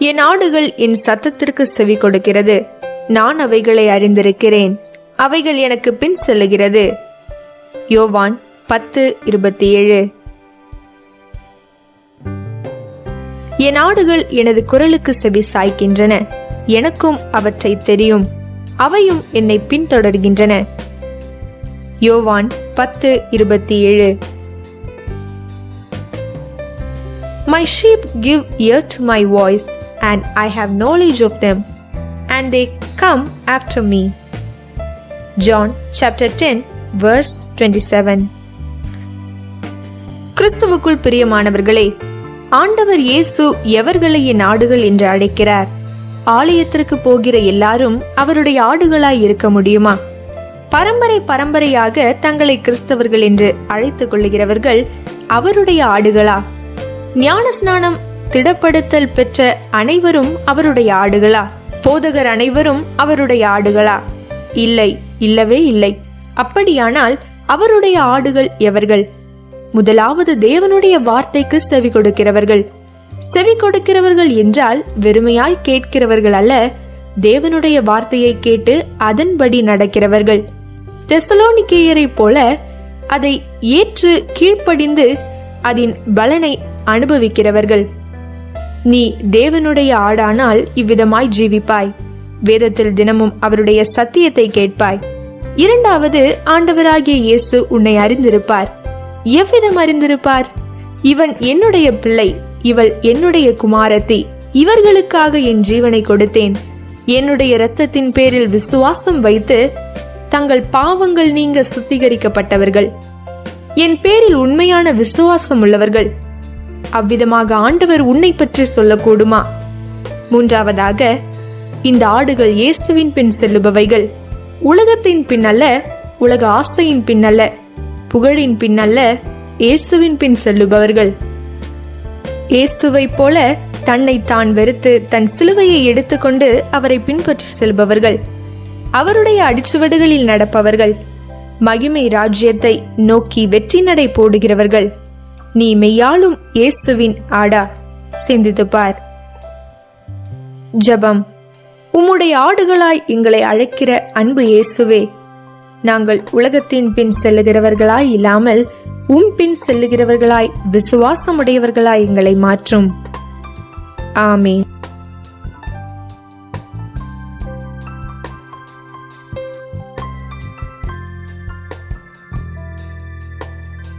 என் ஆடுகள் என் சத்தத்திற்கு செவி கொடுக்கிறது. நான் அவைகளை அறிந்திருக்கிறேன். அவைகள் எனக்கு பின் செல்லுகிறது. யோவான் 10:27. என் ஆடுகள் எனது குரலுக்கு செவி சாய்க்கின்றன. எனக்கும் அவற்றை தெரியும். அவையும் என்னை பின்தொடர்கின்றன. யோவான் 10:27. My sheep give ear to my voice, and I have knowledge of them, and they come after me. John chapter 10 verse 27. கிறிஸ்துவுக்குள் பிரியமானவர்களே, ஆண்டவர் இயேசு எவர்களை என் ஆடுகள் என்று அழைக்கிறார்? ஆலயத்திற்கு போகிற எல்லாரும் அவருடைய ஆடுகளாய் இருக்க முடியுமா? பரம்பரையாக தங்களை கிறிஸ்தவர்கள் என்று அழைத்துக் கொள்ளுகிறவர்கள் அவருடைய ஆடுகளா? ஞான ஸ்நானம் திடப்படுத்தல் பெற்ற அனைவரும் அவருடைய ஆடுகளா? போதகர் அனைவரும் அவருடைய ஆடுகளா? இல்லை, இல்லவே இல்லை. அப்படியானால் அவருடைய ஆடுகள் எவர்கள்? முதலாவது தேவனுடைய வார்த்தைக்கு செவி கொடுக்கிறவர்கள். செவி கொடுக்கிறவர்கள் என்றால் வெறுமையாய் கேட்கிறவர்கள் அல்ல, தேவனுடைய வார்த்தையை கேட்டு அதன்படி நடக்கிறவர்கள். தெசலோனிக்கேயரை போல அதை ஏற்று கீழ்ப்படிந்து அதன் பலனை அனுபவிக்கிறவர்கள். நீ தேவனுடைய ஆடானால் இவ்விதமாய் ஜீவிப்பாய். வேதத்தில் தினமும் அவருடைய சத்தியத்தை கேட்பாய். இரண்டாவது, ஆண்டவராகிய இயேசு உன்னை அறிந்திருப்பார். எவ்விதம் அறிந்திருப்பார்? இவன் என்னுடைய பிள்ளை, இவள் என்னுடைய குமாரத்தி, இவர்களுக்காக என் ஜீவனை கொடுத்தேன். என்னுடைய இரத்தத்தின் பேரில் விசுவாசம் வைத்து தங்கள் பாவங்கள் நீங்க சுத்திகரிக்கப்பட்டவர்கள், என் பேரில் உண்மையான விசுவாசம் உள்ளவர்கள். அவ்விதமாக ஆண்டவர் உன்னை பற்றி சொல்லக்கூடுமா? மூன்றாவதாக, இந்த ஆடுகள் இயேசுவின் பின் செல்லுபவைகள். உலகத்தின் பின்னல்ல, உலக ஆசையின் பின்னல்ல, புகழின் பின்னல்ல, இயேசுவின் பின் செல்லுபவர்கள். இயேசுவை போல தன்னை தான் வெறுத்து தன் சிலுவையை எடுத்துக்கொண்டு அவரை பின்பற்றி செல்பவர்கள். அவருடைய அடிச்சுவடுகளில் நடப்பவர்கள். மகிமை ராஜ்யத்தை நோக்கி வெற்றி நடை போடுகிறவர்கள். நீ மெய்யாலும் இயேசுவின் ஆடா? சிந்தித்து பார். ஜெபம். உம்முடைய ஆடுகளாய் எங்களை அழைக்கிற அன்பு இயேசுவே, நாங்கள் உலகத்தின் பின் செல்லுகிறவர்களாய் இல்லாமல் உம் பின் செல்லுகிறவர்களாய் விசுவாசமுடையவர்களாய் எங்களை மாற்றும். ஆமீன்.